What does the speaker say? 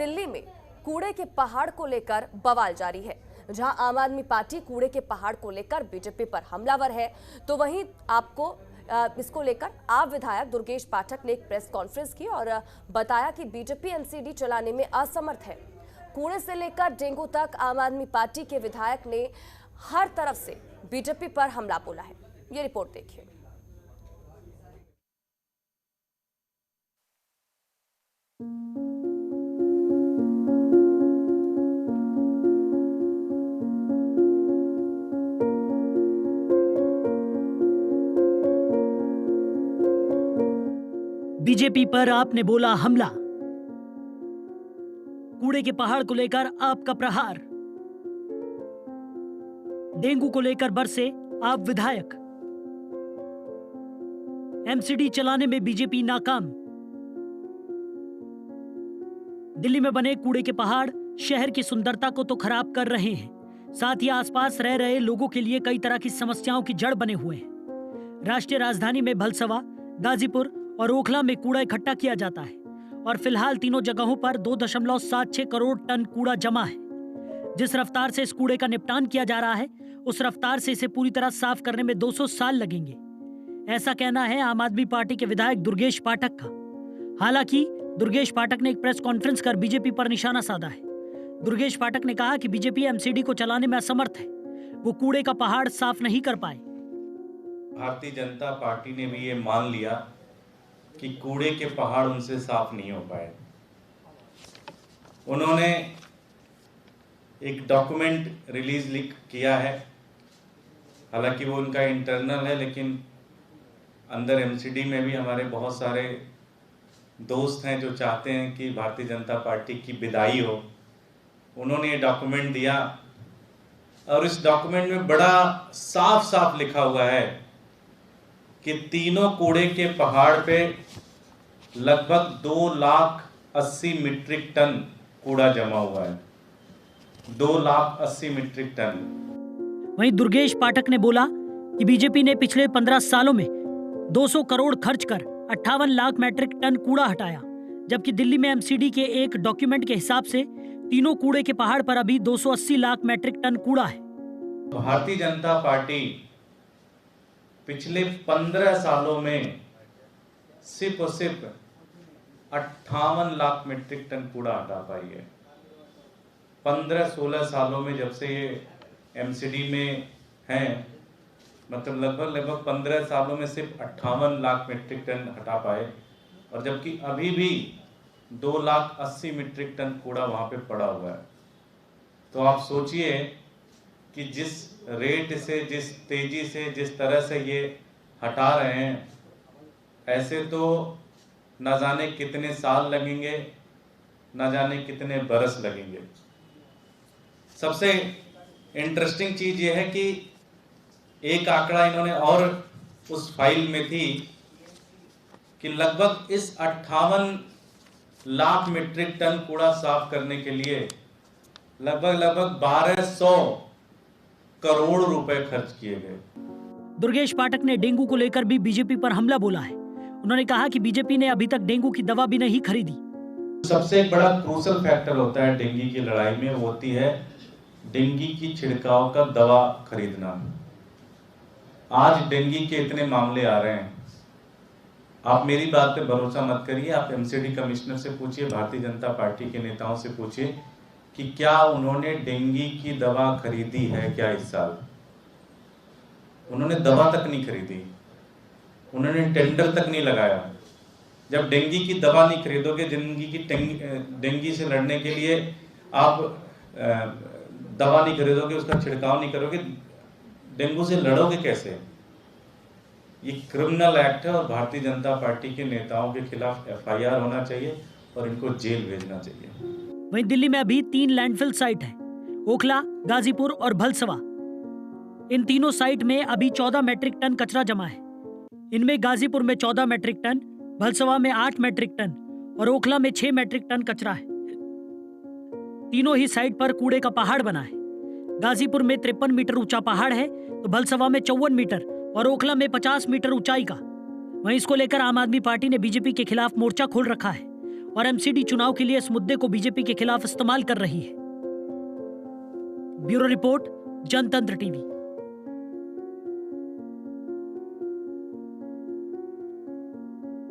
दिल्ली में कूड़े के पहाड़ को लेकर बवाल जारी है। जहां आम आदमी पार्टी कूड़े के पहाड़ को लेकर बीजेपी पर हमलावर है, तो वहीं आपको इसको लेकर आप विधायक दुर्गेश पाठक ने एक प्रेस कॉन्फ्रेंस की और बताया कि बीजेपी एमसीडी चलाने में असमर्थ है। कूड़े से लेकर डेंगू तक आम आदमी पार्टी के विधायक ने हर तरफ से बीजेपी पर हमला बोला है। ये रिपोर्ट देखिए। बीजेपी पर आपने बोला हमला, कूड़े के पहाड़ को लेकर आपका प्रहार, डेंगू को लेकर बरसे आप विधायक, एमसीडी चलाने में बीजेपी नाकाम। दिल्ली में बने कूड़े के पहाड़ शहर की सुंदरता को तो खराब कर रहे हैं, साथ ही आसपास रह रहे लोगों के लिए कई तरह की समस्याओं की जड़ बने हुए हैं। राष्ट्रीय राजधानी में भलसवा, गाजीपुर और ओखला में कूड़ा इकट्ठा किया जाता है और फिलहाल तीनों जगहों पर 2.76 करोड़ टन कूड़ा जमा है। जिस रफ्तार से इस कूड़े का निपटान किया जा रहा है, उस रफ्तार से इसे पूरी तरह साफ करने में 200 साल लगेंगे। ऐसा कहना है आम आदमी पार्टी के विधायक दुर्गेश पाठक का। हालांकि दुर्गेश पाठक ने एक प्रेस कॉन्फ्रेंस कर बीजेपी पर निशाना साधा है। दुर्गेश पाठक ने कहा कि बीजेपी एमसीडी को चलाने में असमर्थ है, वो कूड़े का पहाड़ साफ नहीं कर पाए। भारतीय जनता पार्टी ने भी ये मान लिया कि कूड़े के पहाड़ उनसे साफ नहीं हो पाए। उन्होंने एक डॉक्यूमेंट रिलीज किया है, हालांकि वो उनका इंटरनल है, लेकिन अंदर एमसीडी में भी हमारे बहुत सारे दोस्त हैं जो चाहते हैं कि भारतीय जनता पार्टी की विदाई हो। उन्होंने ये डॉक्यूमेंट दिया और इस डॉक्यूमेंट में बड़ा साफ साफ लिखा हुआ है कि तीनों कूड़े के पहाड़ पे लगभग 2,80,000 मीट्रिक टन कूड़ा जमा हुआ है। 2,80,000 मीट्रिक टन। वहीं दुर्गेश पाठक ने बोला कि बीजेपी ने पिछले 15 सालों में 200 करोड़ खर्च कर 58 लाख मीट्रिक टन कूड़ा हटाया, जबकि दिल्ली में एमसीडी के एक डॉक्यूमेंट के हिसाब से तीनों कूड़े के पहाड़ पर अभी 280 लाख मीट्रिक टन कूड़ा है। भारतीय जनता पार्टी पिछले 15 सालों में सिर्फ और सिर्फ 58 लाख मीट्रिक टन कूड़ा हटा पाई है। 15-16 सालों में जब से ये एमसीडी में हैं, मतलब लगभग 15 सालों में सिर्फ 58 लाख मीट्रिक टन हटा पाए, और जबकि अभी भी 2,80,000 मीट्रिक टन कूड़ा वहाँ पे पड़ा हुआ है। तो आप सोचिए कि जिस रेट से, जिस तेजी से, जिस तरह से ये हटा रहे हैं, ऐसे तो न जाने कितने साल लगेंगे, न जाने कितने बरस लगेंगे। सबसे इंटरेस्टिंग चीज ये है कि एक आंकड़ा इन्होंने और उस फाइल में थी कि लगभग इस 58 लाख मीट्रिक टन कूड़ा साफ करने के लिए लगभग 1200 करोड़ रुपए खर्च किए गए। दुर्गेश पाठक ने डेंगू को लेकर भी बीजेपी पर हमला बोला है। उन्होंने कहा कि बीजेपी ने अभी तक डेंगू की दवा भी नहीं खरीदी। सबसे बड़ा क्रूशल फैक्टर होता है डेंगू की लड़ाई में, वो होती है डेंगू की छिड़काव का दवा खरीदना। आज डेंगू के इतने मामले आ रहे हैं, आप मेरी बात पे भरोसा मत करिए, आप एमसीडी कमिश्नर से पूछिए, भारतीय जनता पार्टी के नेताओं से पूछिए कि क्या उन्होंने डेंगू की दवा खरीदी है क्या इस साल। उन्होंने दवा तक नहीं खरीदी, उन्होंने टेंडर तक नहीं लगाया। जब डेंगू की दवा नहीं खरीदोगे, डेंगू से लड़ने के लिए आप दवा नहीं खरीदोगे, उसका छिड़काव नहीं करोगे, डेंगू से लड़ोगे कैसे। ये क्रिमिनल एक्ट है और भारतीय जनता पार्टी के नेताओं के खिलाफ FIR होना चाहिए और इनको जेल भेजना चाहिए। वहीं दिल्ली में अभी 3 लैंडफिल साइट है, ओखला, गाजीपुर और भलसवा। इन तीनों साइट में अभी 14 मीट्रिक टन कचरा जमा है। इनमें गाजीपुर में 14 मीट्रिक टन, भलसवा में 8 मीट्रिक टन और ओखला में 6 मीट्रिक टन कचरा है। तीनों ही साइट पर कूड़े का पहाड़ बना है। गाजीपुर में 53 मीटर ऊंचा पहाड़ है, तो भलसवा में 54 मीटर और ओखला में 50 मीटर ऊंचाई का। वहीं इसको लेकर आम आदमी पार्टी ने बीजेपी के खिलाफ मोर्चा खोल रखा है और एमसीडी चुनाव के लिए इस मुद्दे को बीजेपी के खिलाफ इस्तेमाल कर रही है। ब्यूरो रिपोर्ट, जनतंत्र टीवी।